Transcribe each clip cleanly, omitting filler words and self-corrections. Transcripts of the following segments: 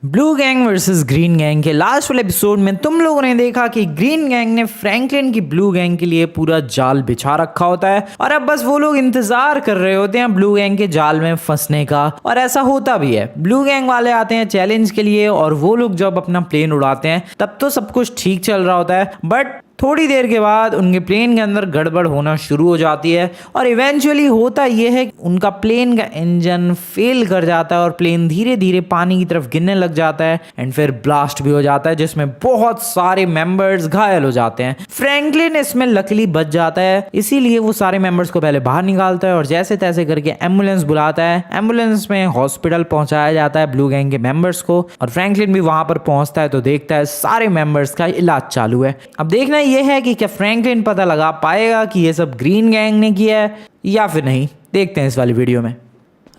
Blue gang versus green gang के last वाले episode में तुम लोगों ने देखा कि ग्रीन गैंग ने फ्रैंकलिन की ब्लू गैंग के लिए पूरा जाल बिछा रखा होता है और अब बस वो लोग इंतजार कर रहे होते हैं ब्लू गैंग के जाल में फंसने का। और ऐसा होता भी है। ब्लू गैंग वाले आते हैं चैलेंज के लिए और वो लोग जब अपना प्लेन उड़ाते हैं तब तो सब कुछ ठीक चल रहा होता है, बट थोड़ी देर के बाद उनके प्लेन के अंदर गड़बड़ होना शुरू हो जाती है और इवेंचुअली होता यह है कि उनका प्लेन का इंजन फेल कर जाता है और प्लेन धीरे धीरे पानी की तरफ गिरने लग जाता है एंड फिर ब्लास्ट भी हो जाता है जिसमें बहुत सारे मेंबर्स घायल हो जाते हैं। फ्रैंकलिन इसमें लकीली बच जाता है, इसीलिए वो सारे मेंबर्स को पहले बाहर निकालता है और जैसे तैसे करके एम्बुलेंस बुलाता है। एम्बुलेंस में हॉस्पिटल पहुंचाया जाता है ब्लू गैंग के मेंबर्स को और फ्रैंकलिन भी वहां पर पहुंचता है तो देखता है सारे मेंबर्स का इलाज चालू है। अब देखना यह है कि क्या फ्रैंकलिन पता लगा पाएगा कि ये सब ग्रीन गैंग ने किया है या फिर नहीं। देखते हैं इस वाली वीडियो में।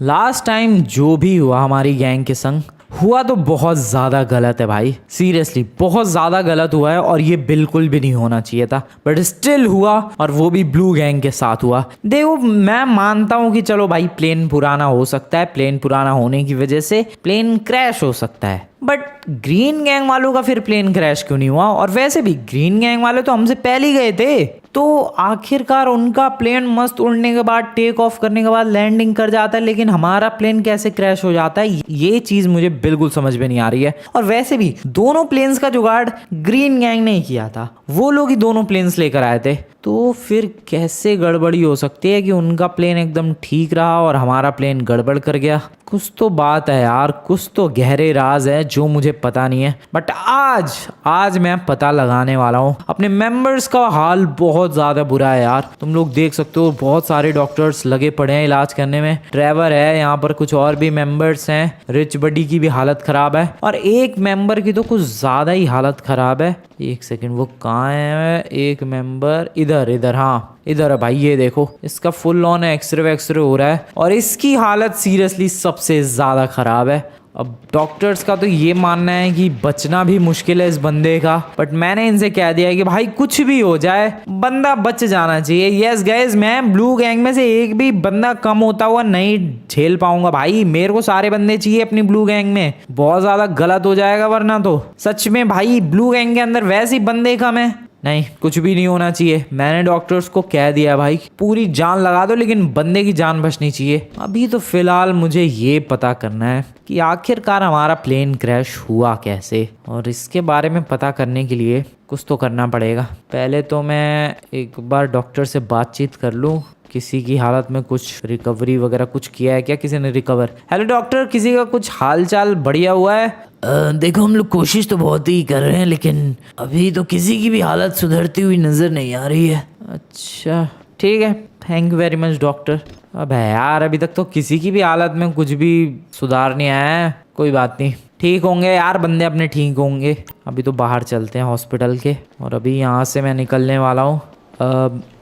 लास्ट टाइम जो भी हुआ हमारी गैंग के संग हुआ तो बहुत ज़्यादा गलत है भाई, सीरियसली बहुत ज़्यादा गलत हुआ है और ये बिल्कुल भी नहीं होना चाहिए था, बट स्टिल हुआ और वो भी ब्लू गैंग के साथ हुआ। देखो मैं मानता हूँ कि चलो भाई प्लेन पुराना हो सकता है, प्लेन पुराना होने की वजह से प्लेन क्रैश हो सकता है, बट ग्रीन गैंग वालों का फिर प्लेन क्रैश क्यों नहीं हुआ? और वैसे भी ग्रीन गैंग वाले तो हमसे पहले गए थे, तो आखिरकार उनका प्लेन मस्त उड़ने के बाद टेक ऑफ करने के बाद लैंडिंग कर जाता है, लेकिन हमारा प्लेन कैसे क्रैश हो जाता है ये चीज मुझे बिल्कुल समझ में नहीं आ रही है। और वैसे भी दोनों प्लेन्स का जुगाड़ ग्रीन गैंग ने ही किया था, वो लोग ही दोनों प्लेन्स लेकर आए थे, तो फिर कैसे गड़बड़ी हो सकती है कि उनका प्लेन एकदम ठीक रहा और हमारा प्लेन गड़बड़ कर गया? कुछ तो बात है यार, कुछ तो गहरे राज है जो मुझे पता नहीं है, बट आज मैं पता लगाने वाला हूँ। अपने मेंबर्स का हाल बहुत ज़्यादा बुरा है यार, तुम लोग देख सकते हो बहुत सारे डॉक्टर्स लगे पड़े हैं इलाज करने में। ट्रेवर है यहाँ पर, कुछ और भी मेंबर्स हैं, रिच बडी की भी हालत ख़राब है और एक मेंबर की तो कुछ ज़्यादा ही हालत ख़राब है। एक सेकेंड, वो कहाँ है? एक मेंबर इधर, हाँ इधर है भाई, ये देखो इसका फुल ऑन एक्सरे हो रहा है और इसकी हालत सीरियसली सबसे ज़्यादा ख़राब है। अब डॉक्टर्स का तो ये मानना है कि बचना भी मुश्किल है इस बंदे का, बट मैंने इनसे कह दिया है कि भाई कुछ भी हो जाए बंदा बच जाना चाहिए। यस गाइस, मैं ब्लू गैंग में से एक भी बंदा कम होता हुआ नहीं झेल पाऊंगा भाई, मेरे को सारे बंदे चाहिए अपनी ब्लू गैंग में, बहुत ज़्यादा गलत हो जाएगा वरना तो। सच में भाई ब्लू गैंग के अंदर वैसे ही बंदे कम है, नहीं कुछ भी नहीं होना चाहिए। मैंने डॉक्टर्स को कह दिया भाई पूरी जान लगा दो लेकिन बंदे की जान बचनी चाहिए। अभी तो फिलहाल मुझे ये पता करना है कि आखिरकार हमारा प्लेन क्रैश हुआ कैसे, और इसके बारे में पता करने के लिए कुछ तो करना पड़ेगा। पहले तो मैं एक बार डॉक्टर से बातचीत कर लूँ, किसी की हालत में कुछ रिकवरी वगैरह कुछ किया है क्या किसी ने रिकवर? हेलो डॉक्टर, किसी का कुछ हाल चाल बढ़िया हुआ है? देखो हम लोग कोशिश तो बहुत ही कर रहे हैं लेकिन अभी तो किसी की भी हालत सुधरती हुई नज़र नहीं आ रही है। अच्छा ठीक है, thank you very much doctor. अब यार अभी तक तो किसी की भी हालत में कुछ भी सुधार नहीं आया है, कोई बात नहीं, ठीक होंगे यार बंदे अपने, ठीक होंगे। अभी तो बाहर चलते हैं हॉस्पिटल के और अभी यहाँ से मैं निकलने वाला हूँ।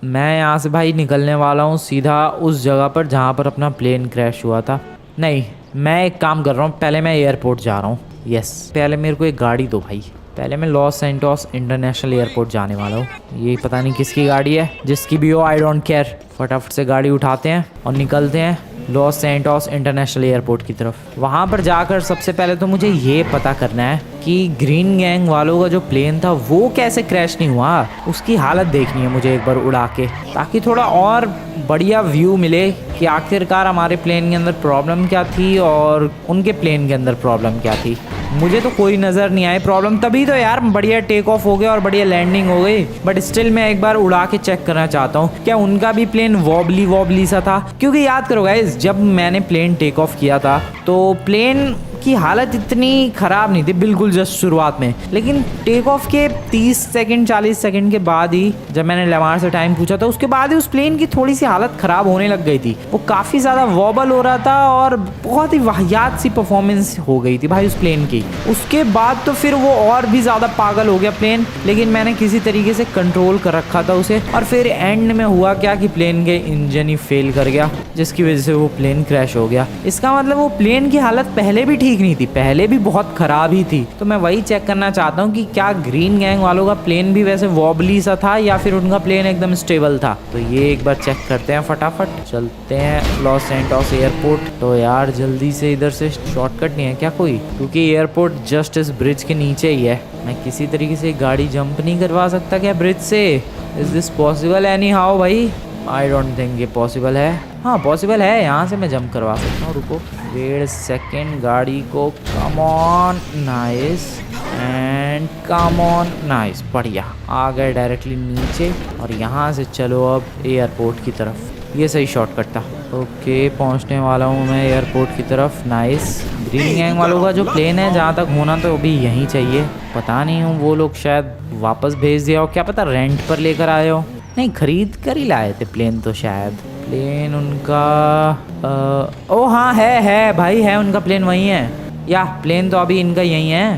मैं यहाँ से भाई निकलने वाला हूँ सीधा उस जगह पर जहाँ पर अपना प्लेन क्रैश हुआ था। नहीं, मैं एक काम कर रहा हूँ, पहले मैं एयरपोर्ट जा रहा हूँ। यस, पहले मेरे को एक गाड़ी दो भाई, पहले मैं लॉस सैंटोस इंटरनेशनल एयरपोर्ट जाने वाला हूँ। ये पता नहीं किसकी गाड़ी है, जिसकी भी हो आई डोंट केयर। फटाफट से गाड़ी उठाते हैं और निकलते हैं लॉस सैंटोस इंटरनेशनल एयरपोर्ट की तरफ। वहाँ पर जाकर सबसे पहले तो मुझे ये पता करना है कि ग्रीन गैंग वालों का जो प्लेन था वो कैसे क्रैश नहीं हुआ, उसकी हालत देखनी है मुझे एक बार उड़ा के, ताकि थोड़ा और बढ़िया व्यू मिले कि आखिरकार हमारे प्लेन के अंदर प्रॉब्लम क्या थी और उनके प्लेन के अंदर प्रॉब्लम क्या थी। मुझे तो कोई नज़र नहीं आई प्रॉब्लम, तभी तो यार बढ़िया टेक ऑफ हो गया और बढ़िया लैंडिंग हो गई, बट स्टिल मैं एक बार उड़ा के चेक करना चाहता हूँ क्या उनका भी प्लेन वॉबली सा था। क्योंकि याद करो गाइस, जब मैंने प्लेन टेक ऑफ किया था तो प्लेन की हालत इतनी ख़राब नहीं थी बिल्कुल जस्ट शुरुआत में, लेकिन टेक ऑफ के 30 सेकंड 40 सेकंड के बाद ही जब मैंने लेमार से टाइम पूछा था उसके बाद ही उस प्लेन की थोड़ी सी हालत ख़राब होने लग गई थी। वो काफ़ी ज़्यादा वॉबल हो रहा था और बहुत ही वाहियात सी परफॉर्मेंस हो गई थी भाई उस प्लेन की। उसके बाद तो फिर वो और भी ज़्यादा पागल हो गया प्लेन, लेकिन मैंने किसी तरीके से कंट्रोल कर रखा था उसे। और फिर एंड में हुआ क्या कि प्लेन के इंजन ही फेल कर गया, जिसकी वजह से वो प्लेन क्रैश हो गया। इसका मतलब वो प्लेन की हालत पहले भी ठीक ठीक नहीं थी, पहले भी बहुत खराब ही थी। तो मैं वही चेक करना चाहता हूँ कि क्या ग्रीन गैंग वालों का प्लेन भी वैसे वॉबली सा था या फिर उनका प्लेन एकदम स्टेबल था। तो ये एक बार चेक करते हैं, फटाफट चलते हैं लॉस सैंटोस एयरपोर्ट। तो यार जल्दी से इधर से शॉर्टकट नहीं है क्या कोई, क्योंकि एयरपोर्ट जस्ट इस ब्रिज के नीचे ही है। मैं किसी तरीके से गाड़ी जंप नहीं करवा सकता क्या ब्रिज से? Is this possible any how भाई? आई डोंट थिंक ये पॉसिबल है। हाँ पॉसिबल है, यहाँ से मैं जंप करवा सकता हूँ। रुको वेट सेकेंड, गाड़ी को come on, nice and come on, nice, बढ़िया, आ गए डायरेक्टली नीचे। और यहाँ से चलो अब एयरपोर्ट की तरफ। ये सही शॉर्टकट था। ओके पहुँचने वाला हूँ मैं एयरपोर्ट की तरफ। नाइस। ग्रीन गैंग वालों का जो प्लेन है जहाँ तक होना तो अभी यहीं चाहिए। पता नहीं हूँ वो लोग शायद वापस भेज दिया हो, क्या पता रेंट पर लेकर आए हो। नहीं खरीद कर ही लाए थे प्लेन तो शायद। प्लेन उनका ओ हाँ है भाई, है उनका प्लेन वहीं है। या प्लेन तो अभी इनका यहीं है।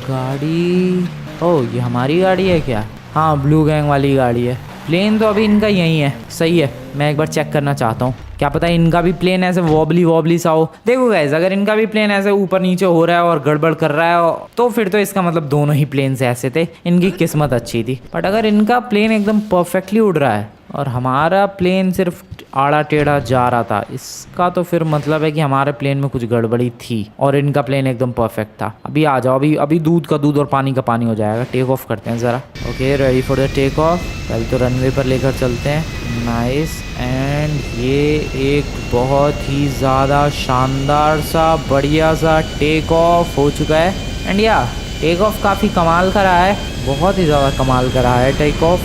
गाड़ी, ओ ये हमारी गाड़ी है क्या? हाँ ब्लू गैंग वाली गाड़ी है। प्लेन तो अभी इनका यहीं है। सही है, मैं एक बार चेक करना चाहता हूँ, क्या पता इनका भी प्लेन ऐसे वॉबली सा हो। देखो गाइस, अगर इनका भी प्लेन ऐसे ऊपर नीचे हो रहा है और गड़बड़ कर रहा है तो फिर तो इसका मतलब दोनों ही प्लेन ऐसे थे, इनकी किस्मत अच्छी थी। बट अगर इनका प्लेन एकदम परफेक्टली उड़ रहा है और हमारा प्लेन सिर्फ आड़ा टेढ़ा जा रहा था, इसका तो फिर मतलब है कि हमारे प्लेन में कुछ गड़बड़ी थी और इनका प्लेन एकदम परफेक्ट था। अभी आ जाओ, अभी दूध का दूध और पानी का पानी हो जाएगा। टेक ऑफ करते हैं ज़रा। Okay ready for the take off. पहले तो रनवे पर लेकर चलते हैं। नाइस। एंड ये एक बहुत ही ज़्यादा शानदार सा बढ़िया सा टेक ऑफ हो चुका है। एंड या टेक ऑफ काफ़ी कमाल का रहा है, बहुत ही ज़्यादा कमाल का रहा है टेक ऑफ।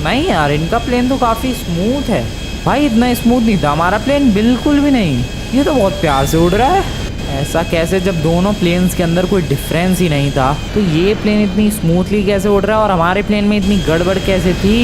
नहीं यार, इनका प्लेन तो काफ़ी स्मूथ है भाई, इतना स्मूथ नहीं था हमारा प्लेन, बिल्कुल भी नहीं। ये तो बहुत प्यार से उड़ रहा है। ऐसा कैसे, जब दोनों प्लेन्स के अंदर कोई डिफरेंस ही नहीं था तो ये प्लेन इतनी स्मूथली कैसे उड़ रहा है और हमारे प्लेन में इतनी गड़बड़ कैसे थी?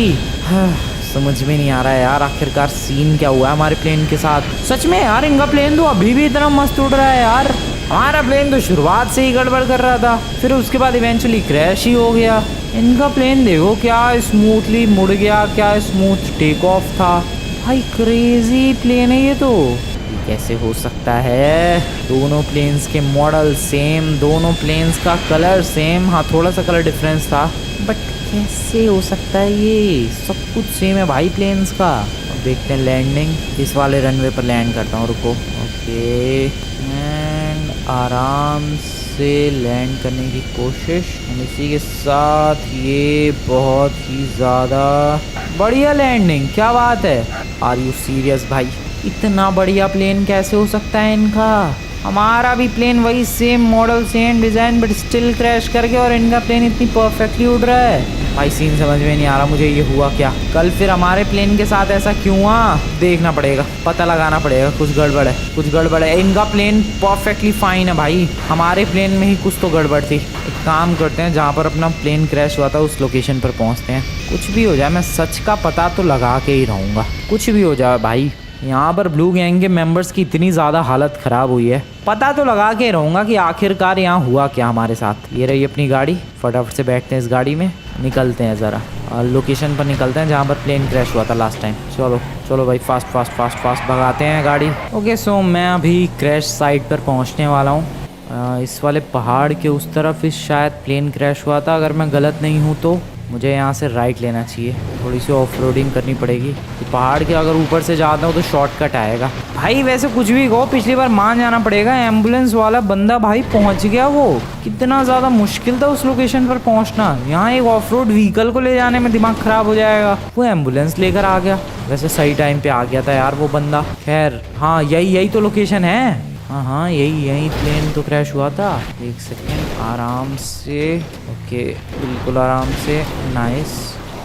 समझ में नहीं आ रहा है यार, आखिरकार सीन क्या हुआ है हमारे प्लेन के साथ। सच में यार, इनका प्लेन तो अभी भी इतना मस्त उड़ रहा है यार। हमारा प्लेन तो शुरुआत से ही गड़बड़ कर रहा था, फिर उसके बाद इवेंचुअली क्रैश ही हो गया। इनका प्लेन देखो क्या स्मूथली मुड़ गया, क्या स्मूथ टेक ऑफ था भाई। क्रेजी प्लेन है ये तो। ये कैसे हो सकता है? दोनों प्लेन्स के मॉडल सेम, दोनों प्लेन्स का कलर सेम। हाँ थोड़ा सा कलर डिफरेंस था, बट कैसे हो सकता है? ये सब कुछ सेम है भाई प्लेन्स का। अब देखते हैं लैंडिंग। इस वाले रनवे पर लैंड करता हूँ, रुको। ओके एंड आराम से लैंड करने की कोशिश। इसी के साथ ये बहुत ही ज़्यादा बढ़िया लैंडिंग, क्या बात है। आर यू सीरियस भाई? इतना बढ़िया प्लेन कैसे हो सकता है इनका? हमारा भी प्लेन वही same model same design but still crash कर गया और इनका प्लेन इतनी परफेक्टली उड़ रहा है। भाई सीन समझ में नहीं आ रहा मुझे, ये हुआ क्या? कल फिर हमारे प्लेन के साथ ऐसा क्यों हुआ? देखना पड़ेगा, पता लगाना पड़ेगा। कुछ गड़बड़ है, कुछ गड़बड़ है। इनका प्लेन परफेक्टली फाइन है भाई, हमारे प्लेन में ही कुछ तो गड़बड़ थी। एक काम करते हैं, जहाँ पर अपना प्लेन क्रैश हुआ था उस लोकेशन पर पहुँचते हैं। कुछ भी हो जाए मैं सच का पता तो लगा के ही रहूँगा, कुछ भी हो जाए भाई। यहाँ पर ब्लू गैंग के मेंबर्स की इतनी ज़्यादा हालत ख़राब हुई है, पता तो लगा के रहूँगा कि आखिरकार यहाँ हुआ क्या हमारे साथ। ये रही अपनी गाड़ी, फटाफट से बैठते हैं इस गाड़ी में, निकलते हैं ज़रा लोकेशन पर निकलते हैं जहाँ पर प्लेन क्रैश हुआ था लास्ट टाइम। चलो चलो भाई, फास्ट फास्ट फास्ट फास्ट भगाते हैं गाड़ी। ओके सो मैं अभी क्रैश साइट पर पहुँचने वाला हूँ। इस वाले पहाड़ के उस तरफ इस शायद प्लेन क्रैश हुआ था, अगर मैं गलत नहीं हूँ तो। मुझे यहाँ से राइट लेना चाहिए, थोड़ी सी ऑफ रोडिंग करनी पड़ेगी। तो पहाड़ के अगर ऊपर से जाता हूँ तो शॉर्टकट आएगा भाई। वैसे कुछ भी कहो, पिछली बार मान जाना पड़ेगा, एम्बुलेंस वाला बंदा भाई पहुँच गया। वो कितना ज़्यादा मुश्किल था उस लोकेशन पर पहुँचना। यहाँ एक ऑफ रोड व्हीकल को ले जाने में दिमाग ख़राब हो जाएगा, वो एम्बुलेंस लेकर आ गया। वैसे सही टाइम पर आ गया था यार वो बंदा। खैर हाँ, यही तो लोकेशन है। हाँ यही प्लेन तो क्रैश हुआ था। एक सेकेंड, आराम से। ओके बिल्कुल आराम से, नाइस।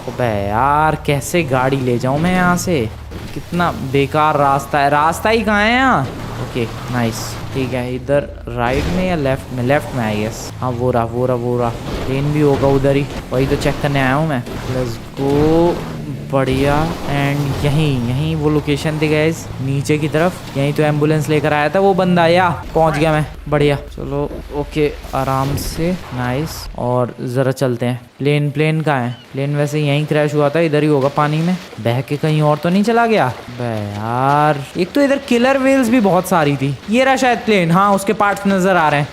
अबे यार कैसे गाड़ी ले जाऊँ मैं यहाँ से? कितना बेकार रास्ता है, रास्ता ही कहाँ है यहाँ? ओके नाइस, ठीक है। इधर राइट में या लेफ्ट में? लेफ्ट में आई गेस। हाँ वो रहा। प्लेन भी होगा उधर ही, वही तो चेक करने आया हूँ मैं। Let's go. बढ़िया। एंड यहीं वो लोकेशन थी गाइस, नीचे की तरफ। यहीं तो एम्बुलेंस लेकर आया था वो बंदा। या पहुंच गया मैं, बढ़िया। चलो ओके, आराम से, नाइस। और ज़रा चलते हैं। प्लेन कहाँ है? प्लेन वैसे यहीं क्रैश हुआ था, इधर ही होगा पानी में। बह के कहीं और तो नहीं चला गया? बे यार, एक तो इधर किलर व्हेल्स भी बहुत सारी थी। ये रहा शायद प्लेन, हाँ उसके पार्ट्स नज़र आ रहे हैं।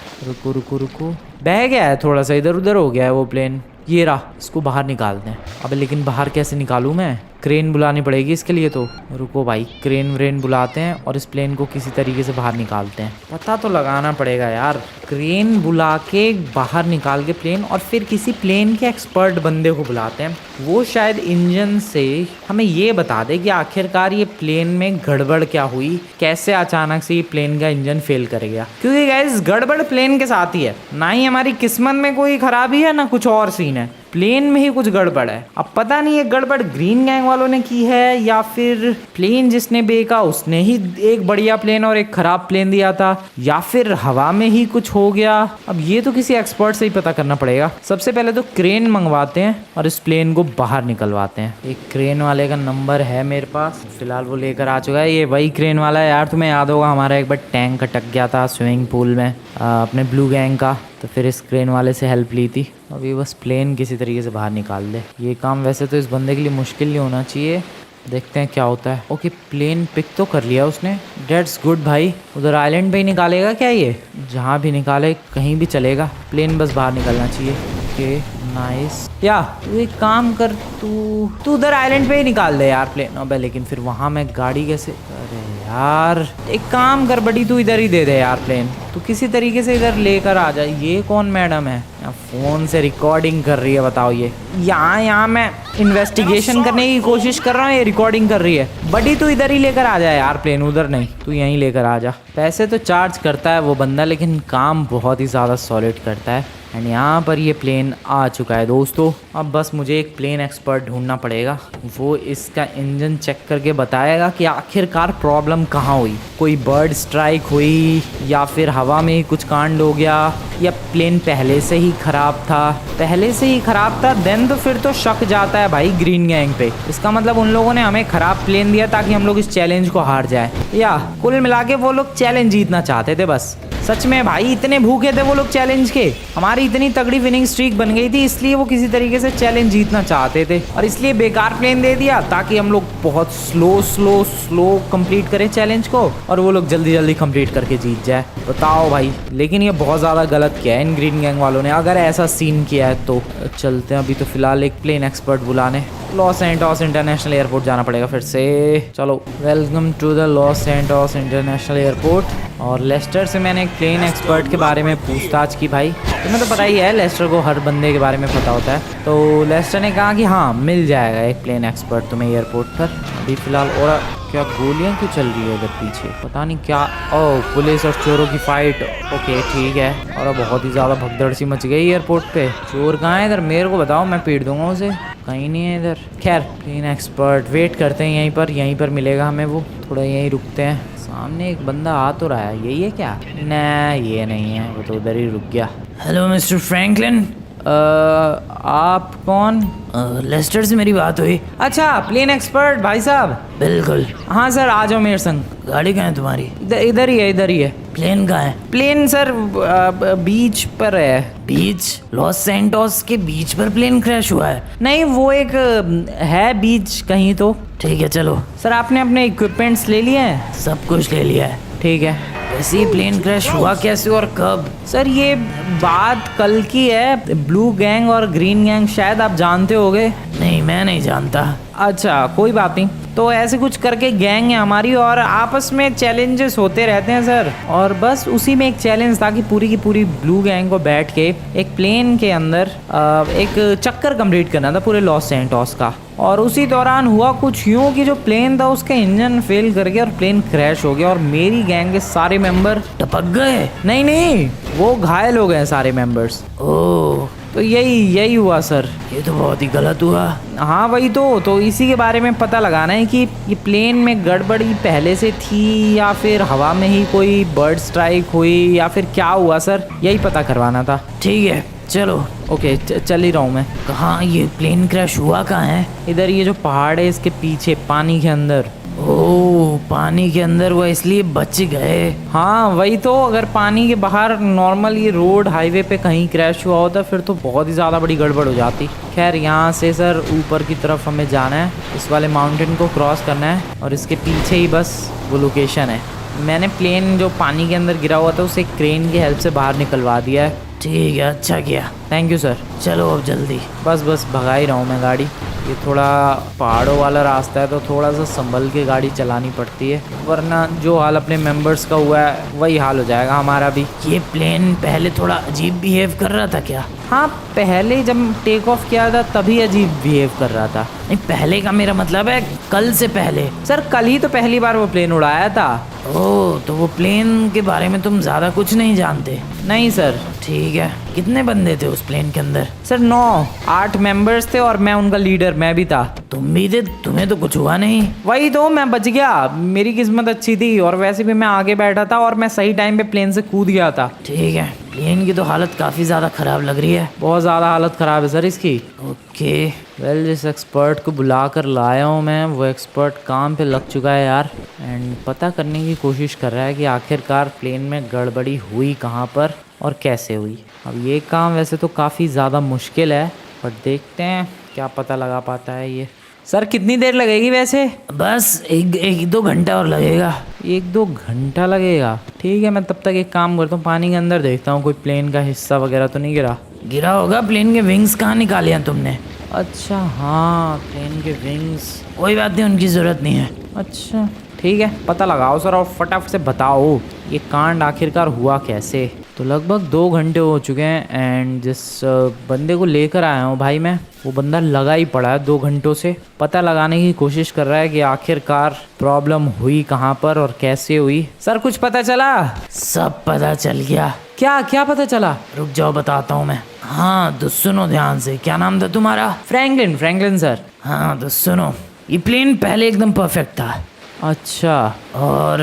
रुको, बह गया है थोड़ा सा, इधर उधर हो गया है वो प्लेन। ये रहा, इसको बाहर निकालते हैं। अबे लेकिन बाहर कैसे निकालूं मैं? क्रेन बुलानी पड़ेगी इसके लिए तो। रुको भाई, क्रेन व्रेन बुलाते हैं और इस प्लेन को किसी तरीके से बाहर निकालते हैं। पता तो लगाना पड़ेगा यार। क्रेन बुला के बाहर निकाल के प्लेन, और फिर किसी प्लेन के एक्सपर्ट बंदे को बुलाते हैं। वो शायद इंजन से हमें ये बता दे कि आखिरकार ये प्लेन में गड़बड़ क्या हुई, कैसे अचानक से ये प्लेन का इंजन फेल कर गया। क्योंकि गाइस गड़बड़ प्लेन के साथ ही है, ना ही हमारी किस्मत में कोई खराबी है, ना कुछ और सीन है। प्लेन में ही कुछ गड़बड़ है। अब पता नहीं ये गड़बड़ ग्रीन गैंग वालों ने की है या फिर प्लेन जिसने बेचा उसने ही एक बढ़िया प्लेन और एक खराब प्लेन दिया था, या फिर हवा में ही कुछ हो गया। अब ये तो किसी एक्सपर्ट से ही पता करना पड़ेगा। सबसे पहले तो क्रेन मंगवाते हैं और इस प्लेन को बाहर निकलवाते हैं। एक क्रेन वाले का नंबर है मेरे पास, फिलहाल वो लेकर आ चुका है। ये वही क्रेन वाला है यार, तुम्हें याद होगा हमारा एक बार टैंक अटक गया था स्विमिंग पूल में अपने ब्लू गैंग का, तो फिर इस क्रेन वाले से हेल्प ली थी। अभी बस प्लेन किसी तरीके से बाहर निकाल दे। ये काम वैसे तो इस बंदे के लिए मुश्किल नहीं होना चाहिए, देखते हैं क्या होता है। ओके, प्लेन पिक तो कर लिया उसने, डेट्स गुड भाई। उधर आइलैंड पे ही निकालेगा क्या ये? जहाँ भी निकाले कहीं भी चलेगा, प्लेन बस बाहर निकलना चाहिए। Okay nice. या तू एक काम कर, तू उधर आइलैंड पे ही निकाल दे यार प्लेन। अबे लेकिन फिर वहाँ मैं गाड़ी कैसे? अरे यार एक काम कर बड़ी, तू इधर ही दे दे यार प्लेन। तू किसी तरीके से इधर लेकर आ जा। ये कौन मैडम है? फ़ोन से रिकॉर्डिंग कर रही है, बताओ ये। यहाँ मैं इन्वेस्टिगेशन करने की कोशिश कर रहा हूँ, ये रिकॉर्डिंग कर रही है। बड़ी तू इधर ही लेकर आ जा यार प्लेन, उधर नहीं, तू यहीं लेकर आ जा। पैसे तो चार्ज करता है वो बंदा, लेकिन काम बहुत ही ज़्यादा सॉलिड करता है। एंड यहाँ पर ये प्लेन आ चुका है दोस्तों। अब बस मुझे एक प्लेन एक्सपर्ट ढूंढना पड़ेगा, वो इसका इंजन चेक करके बताएगा कि आखिरकार प्रॉब्लम कहाँ हुई। कोई बर्ड स्ट्राइक हुई, या फिर हवा में ही कुछ कांड हो गया, या प्लेन पहले से ही ख़राब था। देन तो फिर तो शक जाता है भाई ग्रीन गैंग पे। इसका मतलब उन लोगों ने हमें ख़राब प्लेन दिया ताकि हम लोग इस चैलेंज को हार जाए, या कुल मिला के वो लोग चैलेंज जीतना चाहते थे बस। सच में भाई इतने भूखे थे वो लोग चैलेंज के। हमारी इतनी तगड़ी विनिंग स्ट्रीक बन गई थी, इसलिए वो किसी तरीके से चैलेंज जीतना चाहते थे, और इसलिए बेकार प्लेन दे दिया ताकि हम लोग बहुत स्लो कंप्लीट करें चैलेंज को, और वो लोग जल्दी कंप्लीट करके जीत जाए। बताओ भाई, लेकिन ये बहुत ज़्यादा गलत किया है इन ग्रीन गैंग वालों ने, अगर ऐसा सीन किया है तो। चलते हैं अभी तो फिलहाल एक प्लेन एक्सपर्ट बुलाने। लॉस सैंटोस इंटरनेशनल एयरपोर्ट जाना पड़ेगा फिर से। चलो, welcome to the Los Santos International Airport. और लेस्टर से मैंने एक प्लेन एक्सपर्ट के बारे में पूछताछ की भाई। तुम्हें तो पता ही है लेस्टर को हर बंदे के बारे में पता होता है। तो लेस्टर ने कहा कि हाँ मिल जाएगा एक प्लेन एक्सपर्ट तुम्हें एयरपोर्ट पर। अभी फिलहाल और क्या गोलियां क्यों चल रही है उधर पीछे, पता नहीं क्या। ओह, पुलिस और चोरों की फाइट। ओके ठीक है। और बहुत ही ज़्यादा भगदड़ सी मच गई एयरपोर्ट पे। चोर कहाँ है इधर? मेरे को बताओ, मैं पीट दूंगा उसे। कहीं नहीं है इधर। खैर, प्लेन एक्सपर्ट वेट करते हैं यहीं पर मिलेगा हमें वो। थोड़ा यहीं रुकते हैं। सामने एक बंदा आ तो रहा है, यही है क्या? ना ये नहीं है, वो तो उधर ही रुक गया। Hello mister Franklin. आप कौन? लेस्टर से मेरी बात हुई। अच्छा, प्लेन एक्सपर्ट भाई साहब। बिल्कुल। हाँ सर, आ जाओ मेरे संग। गाड़ी कहाँ है तुम्हारी? इधर ही है। प्लेन कहाँ है? प्लेन सर बीच पर है। बीच? लॉस सैंटोस के बीच पर प्लेन क्रैश हुआ है? नहीं, वो एक है बीच कहीं तो। ठीक है चलो। सर आपने अपने इक्विपमेंट्स ले लिए हैं? सब कुछ ले लिया है। ठीक है। वैसे ही प्लेन क्रैश हुआ कैसे और कब? सर ये बात कल की है। ब्लू गैंग और ग्रीन गैंग शायद आप जानते होगे। नहीं, मैं नहीं जानता। अच्छा कोई बात नहीं। तो ऐसे कुछ करके गैंग है हमारी, और आपस में चैलेंजेस होते रहते हैं सर। और बस उसी में एक चैलेंज था कि पूरी की पूरी ब्लू गैंग को बैठ के एक प्लेन के अंदर एक चक्कर कंप्लीट करना था पूरे लॉस सैंटोस का। और उसी दौरान हुआ कुछ यूँ कि जो प्लेन था उसका इंजन फेल कर गया और प्लेन क्रैश हो गया, और मेरी गैंग के सारे मेंबर टपक गए? नहीं, वो घायल हो गए सारे मेंबर्स। ओह, तो यही हुआ सर। ये तो बहुत ही गलत हुआ। हाँ वही तो इसी के बारे में पता लगाना है कि ये प्लेन में गड़बड़ी पहले से थी या फिर हवा में ही कोई बर्ड स्ट्राइक हुई या फिर क्या हुआ सर, यही पता करवाना था। ठीक है चलो। ओके चल ही रहा हूँ मैं। कहाँ ये प्लेन क्रैश हुआ कहाँ है? इधर ये जो पहाड़ है इसके पीछे पानी के अंदर। ओह पानी के अंदर हुआ इसलिए बच गए। हाँ वही तो, अगर पानी के बाहर नॉर्मल ये रोड हाईवे पे कहीं क्रैश हुआ होता फिर तो बहुत ही ज़्यादा बड़ी गड़बड़ हो जाती। खैर यहाँ से सर ऊपर की तरफ हमें जाना है, इस वाले माउंटेन को क्रॉस करना है और इसके पीछे ही बस वो लोकेशन है। मैंने प्लेन जो पानी के अंदर गिरा हुआ था उसे क्रेन की हेल्प से बाहर निकलवा दिया है। ठीक है अच्छा किया। Thank you sir. चलो अब जल्दी। बस भगा ही रहा हूँ मैं गाड़ी। ये थोड़ा पहाड़ों वाला रास्ता है तो थोड़ा सा संभल के गाड़ी चलानी पड़ती है, वरना जो हाल अपने मेंबर्स का हुआ है वही हाल हो जाएगा हमारा भी। ये प्लेन पहले थोड़ा अजीब बिहेव कर रहा था क्या? हाँ पहले जब टेक ऑफ किया था तभी अजीब बिहेव कर रहा था। नहीं पहले का मेरा मतलब है कल से पहले। सर कल ही तो पहली बार वो प्लेन उड़ाया था। ओह तो वो प्लेन के बारे में तुम ज़्यादा कुछ नहीं जानते? नहीं सर। ठीक है। कितने बंदे थे उस प्लेन के अंदर? सर 8 मेंबर्स थे और मैं उनका लीडर मैं भी था। तुम भी थे? तुम्हें तो कुछ हुआ नहीं। वही तो, मैं बच गया, मेरी किस्मत अच्छी थी और वैसे भी मैं आगे बैठा था और मैं सही टाइम पे प्लेन से कूद गया था। ठीक है। प्लेन की तो हालत काफ़ी ज़्यादा ख़राब लग रही है। बहुत ज़्यादा हालत ख़राब है सर इसकी। ओके वेल जिस एक्सपर्ट को बुला कर लाया हूँ मैं वो एक्सपर्ट काम पे लग चुका है यार, एंड पता करने की कोशिश कर रहा है कि आखिरकार प्लेन में गड़बड़ी हुई कहाँ पर और कैसे हुई। अब ये काम वैसे तो काफ़ी ज़्यादा मुश्किल है पर देखते हैं क्या पता लगा पाता है ये। सर कितनी देर लगेगी वैसे? बस एक दो घंटा और लगेगा। 1-2 घंटा लगेगा? ठीक है, मैं तब तक एक काम करता हूँ, पानी के अंदर देखता हूँ कोई प्लेन का हिस्सा वगैरह तो नहीं गिरा। गिरा होगा। प्लेन के विंग्स कहाँ निकाले हैं तुमने? अच्छा हाँ प्लेन के विंग्स। कोई बात नहीं, उनकी ज़रूरत नहीं है। अच्छा ठीक है, पता लगाओ सर और फटाफट से बताओ ये कांड आखिरकार हुआ कैसे। तो लगभग 2 घंटे हो चुके हैं एंड जिस बंदे को लेकर आया हूँ भाई मैं, वो बंदा लगा ही पड़ा है 2 घंटों से, पता लगाने की कोशिश कर रहा है कि आखिरकार प्रॉब्लम हुई कहाँ पर और कैसे हुई। सर कुछ पता चला? सब पता चल गया। क्या पता चला? रुक जाओ बताता हूँ मैं। हाँ तो सुनो ध्यान से। क्या नाम था तुम्हारा? Franklin sir. हाँ तो सुनो, ये प्लेन पहले एकदम परफेक्ट था। अच्छा। और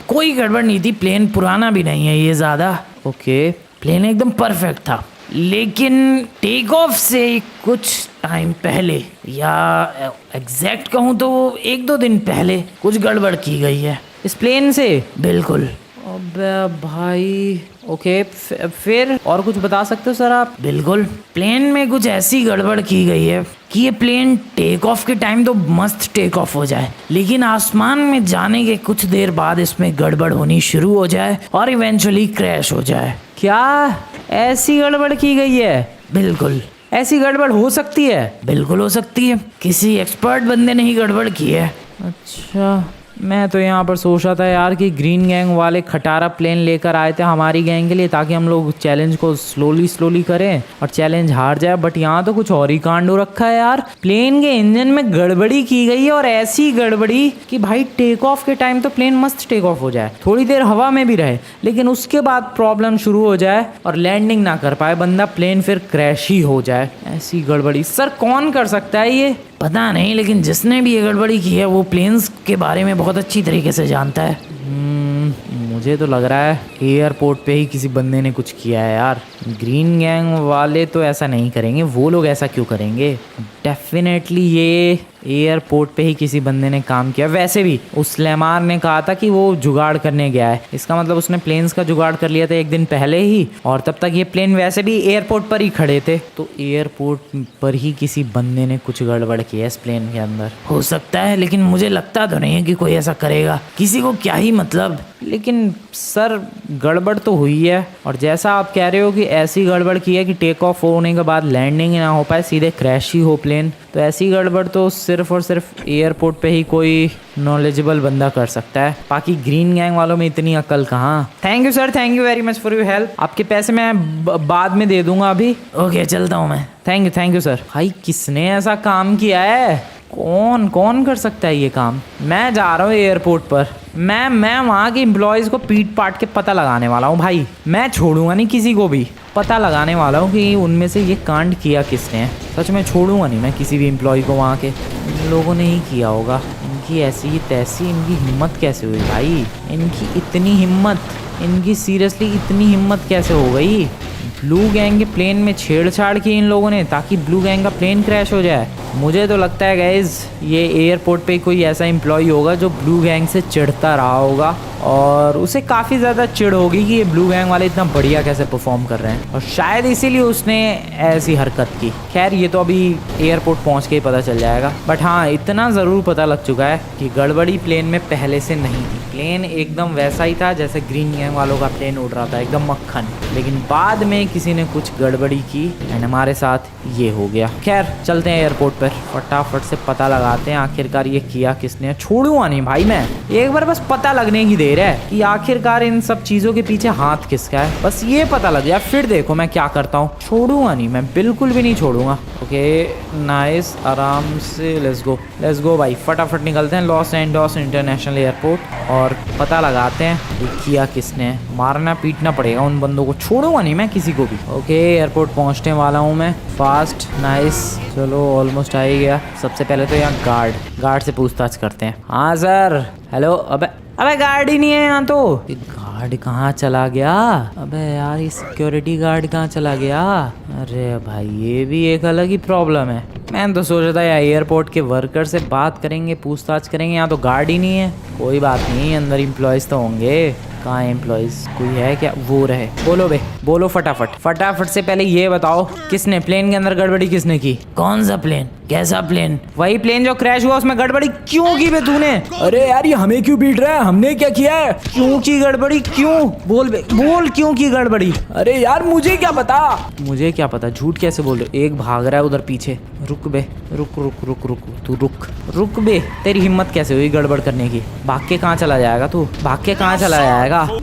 कोई गड़बड़ नहीं थी। प्लेन पुराना भी नहीं है ये ज़्यादा। ओके। प्लेन एकदम परफेक्ट था, लेकिन टेक ऑफ से कुछ टाइम पहले या एग्जैक्ट कहूँ तो 1-2 दिन पहले कुछ गड़बड़ की गई है इस प्लेन से? बिल्कुल। अबे भाई ओके, फिर और कुछ बता सकते हो सर आप? बिल्कुल, प्लेन में कुछ ऐसी गड़बड़ की गई है कि ये प्लेन टेक ऑफ के टाइम तो मस्त टेक ऑफ हो जाए, लेकिन आसमान में जाने के कुछ देर बाद इसमें गड़बड़ होनी शुरू हो जाए और इवेंचुअली क्रैश हो जाए। क्या ऐसी गड़बड़ की गई है? बिल्कुल। ऐसी गड़बड़ हो सकती है? बिल्कुल हो सकती है। किसी एक्सपर्ट बंदे ने ही गड़बड़ की है। अच्छा, मैं तो यहाँ पर सोच रहा था यार कि ग्रीन गैंग वाले खटारा प्लेन लेकर आए थे हमारी गैंग के लिए ताकि हम लोग चैलेंज को स्लोली करें और चैलेंज हार जाए, बट यहाँ तो कुछ और ही कांड हो रखा है यार। प्लेन के इंजन में गड़बड़ी की गई है और ऐसी गड़बड़ी कि भाई टेक ऑफ के टाइम तो प्लेन मस्त टेक ऑफ हो जाए, थोड़ी देर हवा में भी रहे, लेकिन उसके बाद प्रॉब्लम शुरू हो जाए और लैंडिंग ना कर पाए बंदा, प्लेन फिर क्रैश ही हो जाए। ऐसी गड़बड़ी सर कौन कर सकता है ये? पता नहीं, लेकिन जिसने भी ये गड़बड़ी की है वो प्लेन्स के बारे में बहुत अच्छी तरीके से जानता है। मुझे तो लग रहा है एयरपोर्ट पे ही किसी बंदे ने कुछ किया है यार। ग्रीन गैंग वाले तो ऐसा नहीं करेंगे, वो लोग ऐसा क्यों करेंगे? डेफिनेटली ये एयरपोर्ट पे ही किसी बंदे ने काम किया। वैसे भी उस लेमार ने कहा था कि वो जुगाड़ करने गया है, इसका मतलब उसने प्लेन्स का जुगाड़ कर लिया था 1 दिन पहले ही, और तब तक ये प्लेन वैसे भी एयरपोर्ट पर ही खड़े थे, तो एयरपोर्ट पर ही किसी बंदे ने कुछ गड़बड़ किया इस प्लेन के अंदर। हो सकता है, लेकिन मुझे लगता तो नहीं है कि कोई ऐसा करेगा। किसी को क्या ही मतलब। लेकिन सर गड़बड़ तो हुई है, और जैसा आप कह रहे हो कि ऐसी गड़बड़ की है कि टेक ऑफ होने के बाद लैंडिंग ना हो पाए, सीधे क्रैश ही हो प्लेन, तो ऐसी गड़बड़ तो सिर्फ और सिर्फ एयरपोर्ट पे ही कोई नॉलेजेबल बंदा कर सकता है। बाकी ग्रीन गैंग वालों में इतनी अक्ल कहाँ। Thank you sir, thank you very much for your help. आपके पैसे मैं बाद में दे दूंगा अभी। ओके चलता हूँ मैं। Thank you sir. भाई किसने ऐसा काम किया है? कौन कर सकता है ये काम? मैं जा रहा हूँ एयरपोर्ट पर। मैं वहाँ के एम्प्लॉयज़ को पीट पाट के पता लगाने वाला हूँ भाई। मैं छोड़ूंगा नहीं किसी को भी, पता लगाने वाला हूँ कि उनमें से ये कांड किया किसने। सच में छोड़ूंगा नहीं मैं किसी भी एम्प्लॉय को वहाँ के। इन लोगों ने ही किया होगा। इनकी ऐसी तैसी, इनकी हिम्मत कैसे हुई भाई? इनकी इतनी हिम्मत, इनकी सीरियसली इतनी हिम्मत कैसे हो गई? ब्लू गैंग के प्लेन में छेड़छाड़ की इन लोगों ने ताकि ब्लू गैंग का प्लेन क्रैश हो जाए। मुझे तो लगता है गाइज ये एयरपोर्ट पे कोई ऐसा एम्प्लॉय होगा जो ब्लू गैंग से चिढ़ता रहा होगा और उसे काफ़ी ज़्यादा चिढ़ होगी कि ये ब्लू गैंग वाले इतना बढ़िया कैसे परफॉर्म कर रहे हैं और शायद इसीलिए उसने ऐसी हरकत की। खैर ये तो अभी एयरपोर्ट पहुंच के ही पता चल जाएगा, बट हाँ इतना ज़रूर पता लग चुका है कि गड़बड़ी प्लेन में पहले से नहीं थी। प्लेन एकदम वैसा ही था जैसे ग्रीन गैंग वालों का प्लेन उड़ रहा था, एकदम मक्खन। लेकिन बाद में किसी ने कुछ गड़बड़ी की एंड हमारे साथ ये हो गया। खैर चलते हैं एयरपोर्ट पर, फटाफट से पता लगाते हैं आखिरकार ये किया किसने। छोड़ूंगा नहीं भाई मैं, एक बार बस पता लगने की देर है कि आखिरकार इन सब चीज़ों के पीछे हाथ किसका है। बस ये पता लग जाए फिर देखो मैं क्या करता हूँ। छोड़ूंगा नहीं मैं, बिल्कुल भी नहीं छोड़ूंगा। ओके नाइस, आराम से लेट्स गो भाई। फटाफट निकलते हैं लॉस एंजल्स इंटरनेशनल एयरपोर्ट और पता लगाते हैं ये किया किसने। मारना पीटना पड़ेगा उन बंदों को, छोड़ूंगा नहीं मैं किसी को भी। ओके एयरपोर्ट पहुंचने वाला हूँ मैं फास्ट। नाइस, चलो ऑलमोस्ट आ ही गया। सबसे पहले तो यहाँ गार्ड से पूछताछ करते हैं। हाँ सर, हेलो। अबे गार्ड ही नहीं है यहाँ तो। गार्ड कहाँ चला गया? अबे यार ये सिक्योरिटी गार्ड कहाँ चला गया? अरे भाई ये भी एक अलग ही प्रॉब्लम है। मैं तो सोच रहा था यार एयरपोर्ट के वर्कर से बात करेंगे, पूछताछ करेंगे, यहाँ तो गार्ड ही नहीं है। कोई बात नहीं, अंदर एम्प्लॉयज़ तो होंगे। कहाँ है एम्प्लॉयज़? कोई है क्या? वो रहे। बोलो फटाफट से पहले ये बताओ किसने प्लेन के अंदर गड़बड़ी किसने की? कौन सा प्लेन? कैसा प्लेन? वही प्लेन जो क्रैश हुआ, उसमें गड़बड़ी क्यों की बे तूने? अरे यार ये हमें क्यों पीट रहा है? हमने क्या किया है? क्यों की गड़बड़ी? क्यों? बोल क्यों की गड़बड़ी? अरे यार मुझे क्या पता? मुझे क्या पता? झूठ कैसे बोल रहे हो? एक भाग रहा है उधर पीछे। रुक बे, रुक तू रुक बे। तेरी हिम्मत कैसे हुई गड़बड़ करने की? भाग के कहाँ चला जाएगा तू?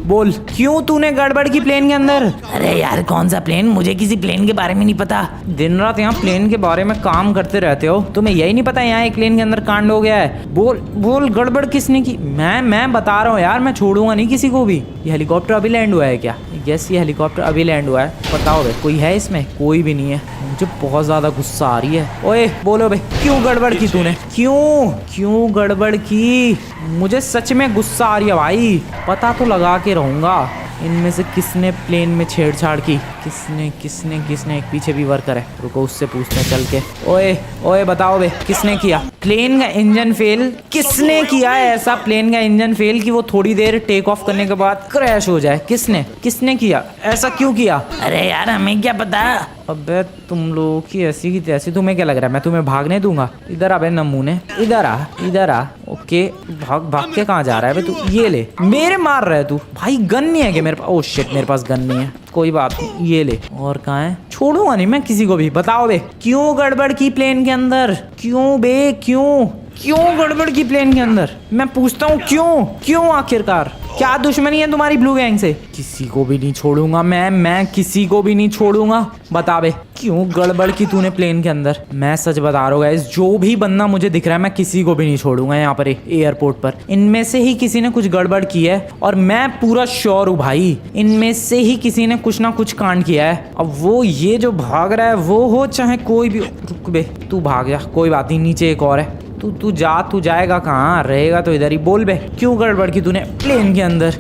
बोल क्यों तूने गड़बड़ की प्लेन के अंदर? अरे यार कौन सा प्लेन? मुझे किसी प्लेन के बारे में नहीं पता। दिन रात यहाँ प्लेन के बारे में काम करते रहते हो, तुम्हें यही नहीं पता यहाँ एक प्लेन के अंदर कांड हो गया है? बोल गड़बड़ किसने की? मैं बता रहा हूँ यार, मैं छोड़ूंगा नहीं किसी को भी। ये हेलीकॉप्टर अभी लैंड हुआ है क्या? यस ये हेलीकॉप्टर अभी लैंड हुआ है। बताओ बे कोई है इसमें? कोई भी नहीं है। मुझे बहुत ज्यादा गुस्सा आ रही है। ओए बोलो बे क्यों गड़बड़ की तूने? क्यों गड़बड़ की? मुझे सच में गुस्सा आ रही है भाई। पता तो लगा के रहूंगा इनमें से किसने प्लेन में छेड़छाड़ की। किसने एक पीछे भी वर्कर है, रुको उससे पूछते हैं चल के। ओए बताओ बे किसने किया? प्लेन का इंजन फेल किसने किया है? ऐसा प्लेन का इंजन फेल कि वो थोड़ी देर टेक ऑफ करने के बाद क्रैश हो जाए। किसने किया? ऐसा क्यों किया? अरे यार हमें क्या पता। अबे तुम लोगों की ऐसी की तैसी। तुम्हें क्या लग रहा है मैं तुम्हें भागने दूंगा? इधर आ बे नमूने, इधर आ। ओके भाग के कहाँ जा रहा है बे तू? ये ले, मेरे मार रहा है तू भाई। गन नहीं है क्या मेरे पास? ओह शिट मेरे पास गन नहीं है। कोई बात नहीं, ये ले। और कहाँ है? छोड़ूंगा नहीं मैं किसी को भी। बताओ बे क्यों गड़बड़ की प्लेन के अंदर? क्यों गड़बड़ की प्लेन के अंदर? मैं पूछता हूँ क्यों आखिरकार? क्या दुश्मनी है तुम्हारी ब्लू गैंग से? किसी को भी नहीं छोड़ूंगा मैं किसी को भी नहीं छोड़ूंगा। बता बे क्यों गड़बड़ की तूने प्लेन के अंदर? मैं सच बता रहा हूँ गाइस, जो भी बंदा मुझे दिख रहा है मैं किसी को भी नहीं छोड़ूंगा यहाँ पर एयरपोर्ट पर। इनमें से ही किसी ने कुछ गड़बड़ की है और मैं पूरा श्योर हूँ भाई, इनमें से ही किसी ने कुछ ना कुछ कांड किया है। अब वो ये जो भाग रहा है वो हो चाहे कोई भी। रुक बे तू भाग जा, कोई बात नहीं, नीचे एक और है। तू जाएगा कहाँ? रहेगा तो इधर ही। बोल बे क्यों गड़बड़ की तूने प्लेन के अंदर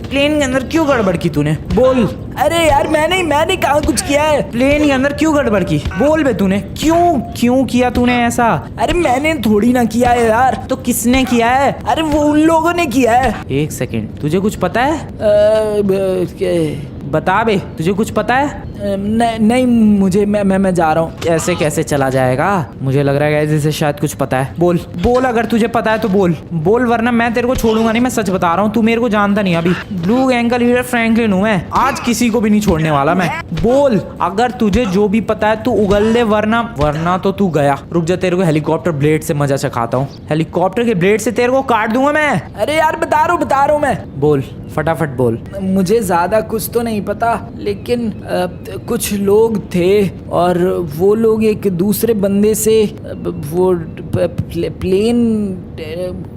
क्यों गड़बड़ की तूने? बोल। अरे यार मैंने कहाँ कुछ किया है? प्लेन के अंदर क्यों गड़बड़ की? बोल बे तूने क्यों किया तूने ऐसा? अरे मैंने थोड़ी ना किया है यार। तो किसने किया है? अरे वो उन लोगों ने किया है। एक सेकंड, तुझे कुछ पता है? बता बे तुझे कुछ पता है? नहीं मुझे मैं जा रहा हूँ। ऐसे कैसे चला जाएगा? मुझे लग रहा है जैसे शायद कुछ पता है। बोल अगर तुझे पता है तो बोल वरना मैं तेरे को छोड़ूंगा नहीं। मैं सच बता रहा हूँ, तू मेरे को जानता नहीं। अभी ब्लू गैंग का लीडर फ्रैंकलिन हूँ मैं, आज किसी को भी नहीं छोड़ने वाला मैं। बोल अगर तुझे जो भी पता है तू उगल दे, वरना तो तू गया। रुक जा, तेरे को हेलीकॉप्टर ब्लेड से मजा चखाता हूँ। हेलीकॉप्टर के ब्लेड से तेरे को काट दूंगा मैं। अरे यार बता रहा हूँ मैं। बोल फटाफट बोल। मुझे ज़्यादा कुछ तो नहीं पता, लेकिन कुछ लोग थे और वो लोग एक दूसरे बंदे से वो प्लेन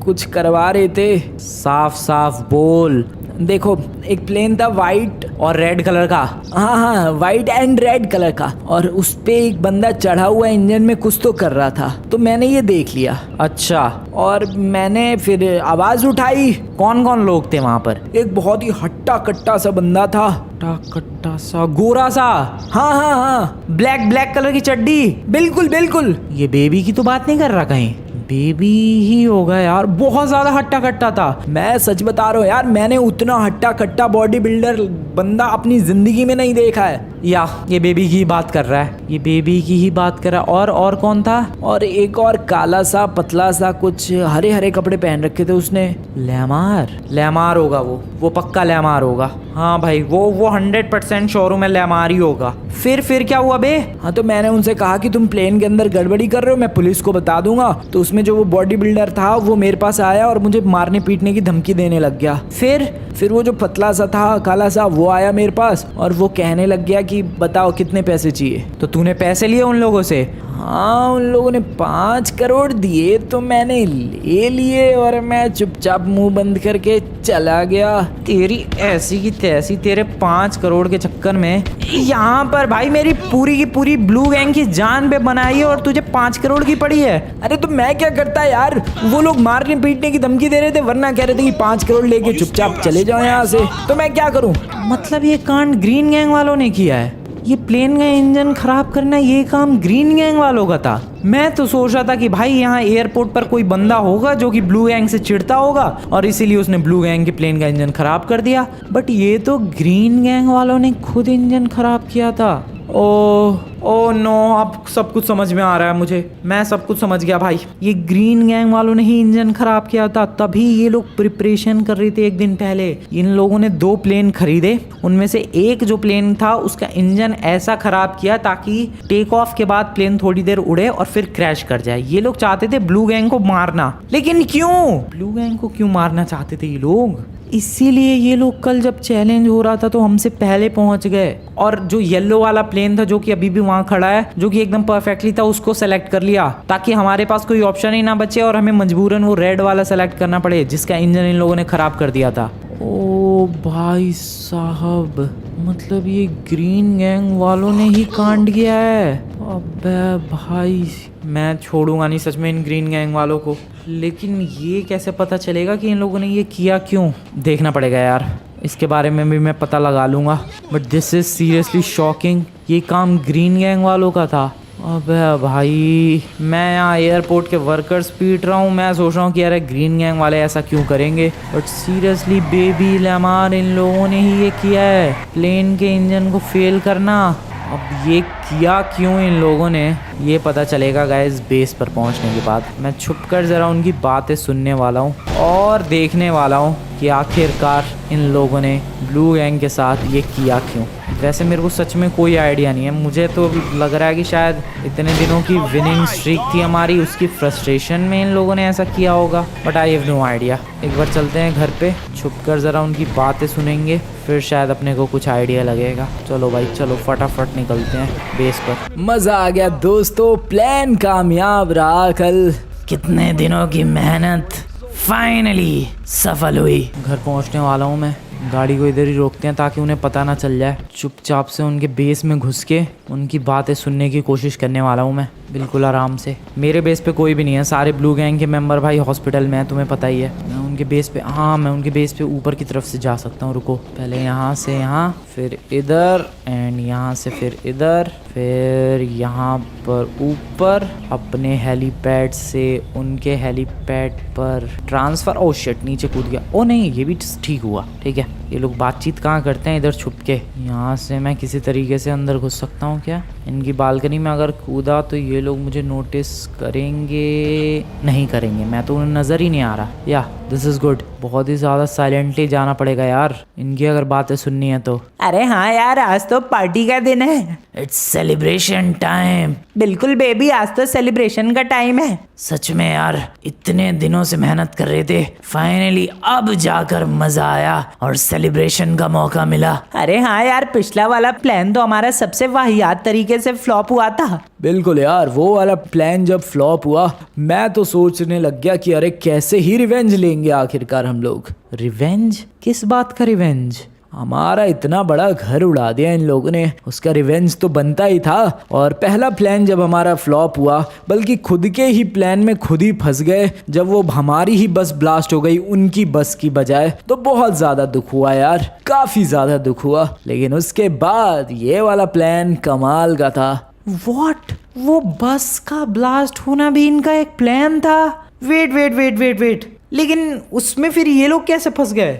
कुछ करवा रहे थे। साफ साफ बोल। देखो, एक प्लेन था वाइट, और रेड कलर का। हाँ हाँ, वाइट एंड रेड कलर का, और उस पे एक बंदा चढ़ा हुआ इंजन में कुछ तो कर रहा था, तो मैंने ये देख लिया। अच्छा, और मैंने फिर आवाज उठाई। कौन कौन लोग थे वहां पर? एक बहुत ही हट्टा कट्टा सा बंदा था। हट्टा कट्टा सा, गोरा सा, हाँ हाँ हाँ, ब्लैक कलर की चड्डी। बिल्कुल बिल्कुल। ये बेबी की तो बात नहीं कर रहा कहीं? बेबी ही होगा यार, बहुत ज्यादा हट्टा कट्टा था। मैं सच बता रहा हूँ यार, मैंने उतना हट्टा कट्टा बॉडी बिल्डर बंदा अपनी जिंदगी में नहीं देखा है। या ये बेबी की बात कर रहा है, ये बेबी की ही बात कर रहा है। और कौन था? और एक और काला सा पतला सा, कुछ हरे हरे कपड़े पहन रखे थे उसने। लैमार होगा वो पक्का लैमार होगा। हाँ भाई, वो 100% शोरूम में लैमार ही होगा। फिर क्या हुआ बे? हाँ, तो मैंने उनसे कहा कि तुम प्लेन के अंदर गड़बड़ी कर रहे हो, मैं पुलिस को बता दूंगा। तो उसमें जो वो बॉडी बिल्डर था वो मेरे पास आया और मुझे मारने पीटने की धमकी देने लग गया। फिर वो जो पतला सा था काला सा, वो आया मेरे पास और वो कहने लग गया कि बताओ कितने पैसे चाहिए। तो तूने पैसे लिए उन लोगों से? हाँ, उन लोगों ने 5 करोड़ दिए तो मैंने ले लिए और मैं चुपचाप मुंह बंद करके चला गया। तेरी ऐसी की तैसी, तेरे 5 करोड़ के चक्कर में यहाँ पर भाई मेरी पूरी की पूरी ब्लू गैंग की जान पे बनाई है और तुझे 5 करोड़ की पड़ी है। अरे तो मैं क्या करता यार, वो लोग मारने पीटने की धमकी दे रहे थे, वरना कह रहे थे कि 5 करोड़ लेके चुपचाप चले जाओ यहाँ से, तो मैं क्या करूँ। मतलब ये कांड ग्रीन गैंग वालों ने किया है? ये प्लेन का इंजन खराब करना, ये काम ग्रीन गैंग वालों का था? मैं तो सोच रहा था कि भाई यहाँ एयरपोर्ट पर कोई बंदा होगा जो कि ब्लू गैंग से चिढ़ता होगा और इसीलिए उसने ब्लू गैंग के प्लेन का इंजन खराब कर दिया, बट ये तो ग्रीन गैंग वालों ने खुद इंजन खराब किया था। ओ नो, अब सब कुछ समझ में आ रहा है मुझे, मैं सब कुछ समझ गया भाई। ये ग्रीन गैंग वालों ने ही इंजन खराब किया था, तभी ये लोग प्रिपरेशन कर रहे थे। एक दिन पहले इन लोगों ने 2 प्लेन खरीदे, उनमें से एक जो प्लेन था उसका इंजन ऐसा खराब किया ताकि टेक ऑफ के बाद प्लेन थोड़ी देर उड़े और फिर क्रैश कर जाए। ये लोग चाहते थे ब्लू गैंग को मारना, लेकिन क्यों? ब्लू गैंग को क्यों मारना चाहते थे ये लोग? इसीलिए ये लोग कल जब चैलेंज हो रहा था तो हमसे पहले पहुंच गए और जो येलो वाला प्लेन था जो कि अभी भी वहां खड़ा है, जो कि एकदम परफेक्टली था, उसको सेलेक्ट कर लिया ताकि हमारे पास कोई ऑप्शन ही ना बचे और हमें मजबूरन वो रेड वाला सेलेक्ट करना पड़े जिसका इंजन इन लोगों ने खराब कर दिया था। ओ भाई साहब, मतलब ये ग्रीन गैंग वालों ने ही कांड किया है। अबे भाई, मैं छोड़ूंगा नहीं सच में इन ग्रीन गैंग वालों को, लेकिन ये कैसे पता चलेगा कि इन लोगों ने ये किया क्यों? देखना पड़ेगा यार, इसके बारे में भी मैं पता लगा लूँगा। But this is seriously shocking, ये काम ग्रीन गैंग वालों का था। अबे भाई, मैं यहाँ एयरपोर्ट के वर्कर्स पीट रहा हूँ, मैं सोच रहा हूँ कि यार ग्रीन गैंग वाले ऐसा क्यों करेंगे, बट सीरियसली बेबी लैमार, इन लोगों ने ही ये किया है, प्लेन के इंजन को फेल करना। अब ये किया क्यों इन लोगों ने, ये पता चलेगा गाइस बेस पर पहुंचने के बाद। मैं छुपकर ज़रा उनकी बातें सुनने वाला हूँ और देखने वाला हूँ कि आखिरकार इन लोगों ने ब्लू गैंग के साथ ये किया क्यों। वैसे मेरे को सच में कोई आइडिया नहीं है, मुझे तो लग रहा है कि शायद इतने दिनों की विनिंग स्ट्रीक थी हमारी, उसकी फ्रस्ट्रेशन में इन लोगों ने ऐसा किया होगा, but I have no idea. एक बार चलते हैं घर पे, छुपकर ज़रा उनकी बातें सुनेंगे, फिर शायद अपने को कुछ आइडिया लगेगा। चलो भाई चलो, फटाफट निकलते हैं बेस पर। मजा आ गया दोस्तों, प्लान कामयाब रहा कल। कितने दिनों की मेहनत फाइनली सफल हुई। घर पहुंचने वाला हूँ मैं, गाड़ी को इधर ही रोकते हैं ताकि उन्हें पता ना चल जाए। चुपचाप से उनके बेस में घुस के उनकी बातें सुनने की कोशिश करने वाला हूँ मैं, बिल्कुल आराम से। मेरे बेस पे कोई भी नहीं है, सारे ब्लू गैंग के मेंबर भाई हॉस्पिटल में है, तुम्हें पता ही है। मैं उनके बेस पे, हाँ मैं उनके बेस पे ऊपर की तरफ से जा सकता हूँ। रुको, पहले यहाँ से यहाँ, फिर इधर, एंड यहाँ से फिर इधर, फिर यहाँ पर ऊपर, अपने हेलीपैड से उनके हेलीपैड पर ट्रांसफ़र। ओ शिट, नीचे कूद गया। ओ नहीं, ये भी ठीक हुआ, ठीक है। ये लोग बातचीत कहाँ करते हैं? इधर छुप के। यहाँ से मैं किसी तरीके से अंदर घुस सकता हूँ क्या? इनकी बालकनी में अगर कूदा तो ये लोग मुझे नोटिस करेंगे? नहीं करेंगे, मैं तो उन्हें नज़र ही नहीं आ रहा। या दिस इज़ गुड। बहुत ही ज़्यादा साइलेंटली जाना पड़ेगा यार, इनकी अगर बातें सुननी है तो। अरे हाँ यार, आज तो पार्टी का दिन है। It's celebration time. बिल्कुल बेबी, आज तो सेलिब्रेशन का टाइम है। सच में यार, इतने दिनों से मेहनत कर रहे थे, फाइनली अब जाकर मजा आया और सेलिब्रेशन का मौका मिला। अरे हाँ यार, पिछला वाला प्लान तो हमारा सबसे वाहियात तरीके से फ्लॉप हुआ था। बिल्कुल यार, वो वाला प्लान जब फ्लॉप हुआ मैं तो सोचने लग गया कि अरे कैसे ही रिवेंज लेंगे आखिरकार हम लोग। रिवेंज? किस बात का रिवेंज? हमारा इतना बड़ा घर उड़ा दिया इन लोगों ने, उसका रिवेंज तो बनता ही था। और पहला प्लान जब हमारा फ्लॉप हुआ, बल्कि खुद के ही प्लान में खुद ही फंस गए, जब वो हमारी ही बस ब्लास्ट हो गई उनकी बस की बजाय, तो बहुत ज़्यादा दुख हुआ यार, काफ़ी ज़्यादा दुख हुआ। लेकिन उसके बाद ये वाला प्लान कमाल का था। व्हाट? वो बस का ब्लास्ट होना भी इनका एक प्लान था? Wait wait wait wait wait, लेकिन उसमें फिर ये लोग कैसे फंस गए?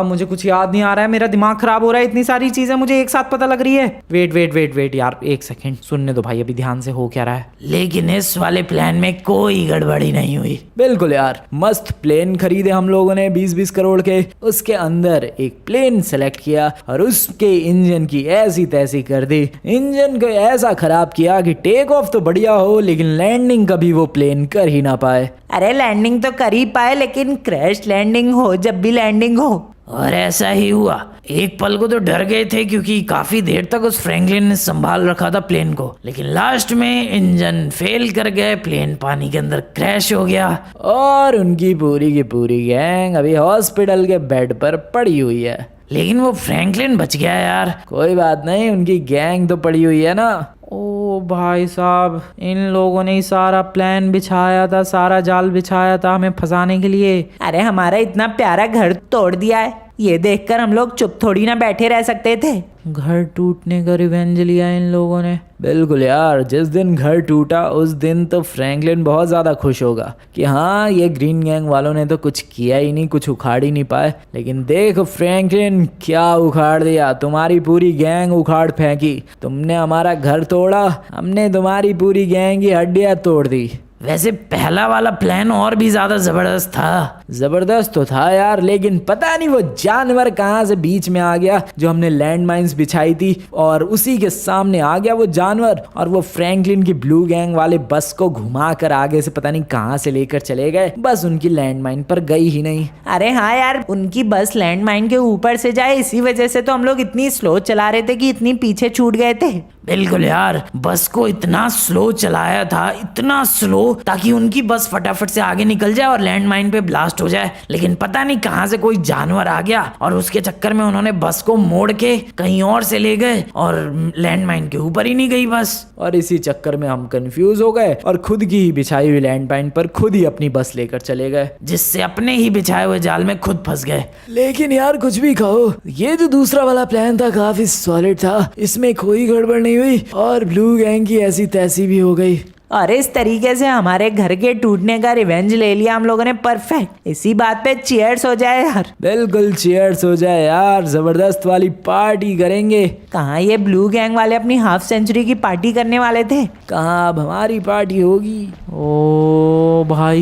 मुझे कुछ याद नहीं आ रहा है, मेरा दिमाग खराब हो रहा है, इतनी सारी चीजें मुझे एक साथ पता लग रही है। वेट वेट वेट वेट यार, एक सेकंड सुनने दो भाई, अभी ध्यान से हो क्या रहा है। लेकिन इस वाले प्लान में कोई गड़बड़ी नहीं हुई। बिल्कुल यार, मस्त प्लेन खरीदे हम लोगों ने 20-20 करोड़ के, उसके अंदर एक प्लेन सेलेक्ट किया और उसके इंजन की ऐसी तैसी कर दी, इंजन को ऐसा खराब किया कि टेक ऑफ तो बढ़िया हो लेकिन लैंडिंग कभी वो प्लेन कर ही ना पाए। अरे लैंडिंग तो कर ही पाए, लेकिन क्रैश लैंडिंग हो जब भी लैंडिंग हो। और ऐसा ही हुआ। एक पल को तो डर गए थे क्योंकि काफी देर तक उस फ्रैंकलिन ने संभाल रखा था प्लेन को, लेकिन लास्ट में इंजन फेल कर गए, प्लेन पानी के अंदर क्रैश हो गया और उनकी पूरी की पूरी गैंग अभी हॉस्पिटल के बेड पर पड़ी हुई है। लेकिन वो फ्रैंकलिन बच गया यार। कोई बात नहीं, उनकी गैंग तो पड़ी हुई है ना। ओ भाई साहब, इन लोगों ने ही सारा प्लान बिछाया था, सारा जाल बिछाया था हमें फंसाने के लिए। अरे हमारा इतना प्यारा घर तोड़ दिया है, ये देखकर हम लोग चुप थोड़ी ना बैठे रह सकते थे। घर टूटने का रिवेंज लिया इन लोगों ने। बिल्कुल यार, जिस दिन घर टूटा उस दिन तो फ्रैंकलिन बहुत ज़्यादा खुश होगा कि हाँ, ये ग्रीन गैंग वालों ने तो कुछ किया ही नहीं, कुछ उखाड़ ही नहीं पाए। लेकिन देख फ्रैंकलिन, क्या उखाड़ दिया, तुम्हारी पूरी गैंग उखाड़ फेंकी। तुमने हमारा घर तोड़ा, हमने तुम्हारी पूरी गैंग की हड्डियाँ तोड़ दी। वैसे पहला वाला प्लान और भी ज्यादा जबरदस्त था। जबरदस्त तो था यार, लेकिन पता नहीं वो जानवर कहाँ से बीच में आ गया। जो हमने लैंड माइंस बिछाई थी और उसी के सामने आ गया वो जानवर, और वो फ्रैंकलिन की ब्लू गैंग वाले बस को घुमा कर आगे से पता नहीं कहाँ से लेकर चले गए, बस उनकी लैंड माइन पर गई ही नहीं। अरे हाँ यार, उनकी बस लैंड माइन के ऊपर से जाए, इसी वजह से तो हम लोग इतनी स्लो चला रहे थे कि इतनी पीछे छूट गए थे। बिल्कुल यार, बस को इतना स्लो चलाया था, इतना स्लो ताकि उनकी बस फटाफट से आगे निकल जाए और लैंड माइन पे ब्लास्ट हो जाए। लेकिन पता नहीं कहां से कोई जानवर आ गया और उसके चक्कर में उन्होंने बस को मोड़ के कहीं और से ले गए और लैंड माइन के ऊपर ही नहीं गई बस। और इसी चक्कर में हम कंफ्यूज हो गए और खुद की ही बिछाई हुई लैंड माइन पर खुद ही अपनी बस लेकर चले गए, जिससे अपने ही बिछाए हुए जाल में खुद फंस गए। लेकिन यार कुछ भी कहो, ये जो दूसरा वाला प्लान था काफी सॉलिड था, इसमें कोई गड़बड़ नहीं हुई और ब्लू गैंग की ऐसी तैसी भी हो गई। और इस तरीके से हमारे घर के टूटने का रिवेंज ले लिया हम लोगों ने, परफेक्ट। इसी बात पे चीयर्स हो जाए यार। बिल्कुल चीयर्स हो जाए यार, जबरदस्त वाली पार्टी करेंगे। कहाँ ये ब्लू गैंग वाले अपनी हाफ सेंचुरी की पार्टी करने वाले थे? कहाँ अब हमारी पार्टी होगी। ओ भाई,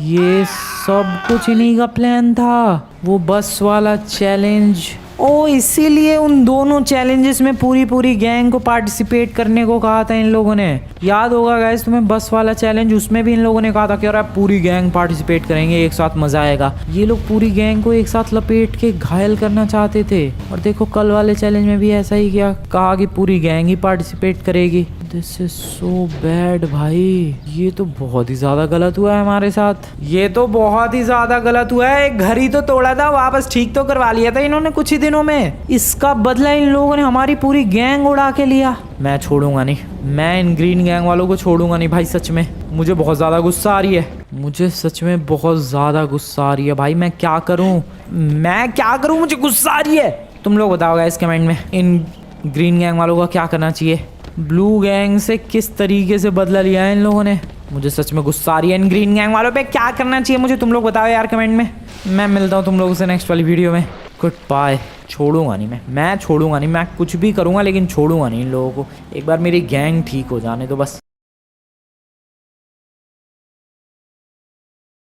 ये सब कुछ इन्हीं का प्लान था, वो बस वाला चैलेंज। ओ, इसीलिए उन दोनों चैलेंजेस में पूरी गैंग को पार्टिसिपेट करने को कहा था इन लोगों ने। याद होगा गाइस तुम्हें बस वाला चैलेंज, उसमें भी इन लोगों ने कहा था कि यार पूरी गैंग पार्टिसिपेट करेंगे, एक साथ मजा आएगा। ये लोग पूरी गैंग को एक साथ लपेट के घायल करना चाहते थे। और देखो कल वाले चैलेंज में भी ऐसा ही किया, कहा कि पूरी गैंग ही पार्टिसिपेट करेगी। दिस इज सो बैड भाई, ये तो बहुत ही ज्यादा गलत हुआ है हमारे साथ। ये तो बहुत ही ज्यादा गलत हुआ है। एक घर ही तो तोड़ा था, वापस ठीक तो करवा लिया था इन्होंने कुछ ही दिनों में। इसका बदला इन लोगों ने हमारी पूरी गैंग उड़ा के लिया। मैं छोड़ूंगा नहीं, मैं इन ग्रीन गैंग वालों को छोड़ूंगा नहीं भाई। सच में मुझे बहुत ज्यादा गुस्सा आ रही है, मुझे सच में बहुत ज्यादा गुस्सा आ रही है भाई। मैं क्या करूं, मुझे गुस्सा आ रही है। तुम लोग बताओ इस कमेंट में, इन ग्रीन गैंग वालों का क्या करना चाहिए? ब्लू गैंग से किस तरीके से बदला लिया है इन लोगों ने? मुझे सच में गुस्सा आ रही है। इन ग्रीन गैंग वालों पे क्या करना चाहिए मुझे तुम लोग बताओ यार कमेंट में। मैं मिलता हूँ तुम लोगों से नेक्स्ट वाली वीडियो में। Good bye. छोड़ूंगा नहीं मैं छोड़ूंगा नहीं, मैं कुछ भी करूँगा लेकिन छोड़ूंगा नहीं इन लोगों को। एक बार मेरी गैंग ठीक हो जाने दो बस।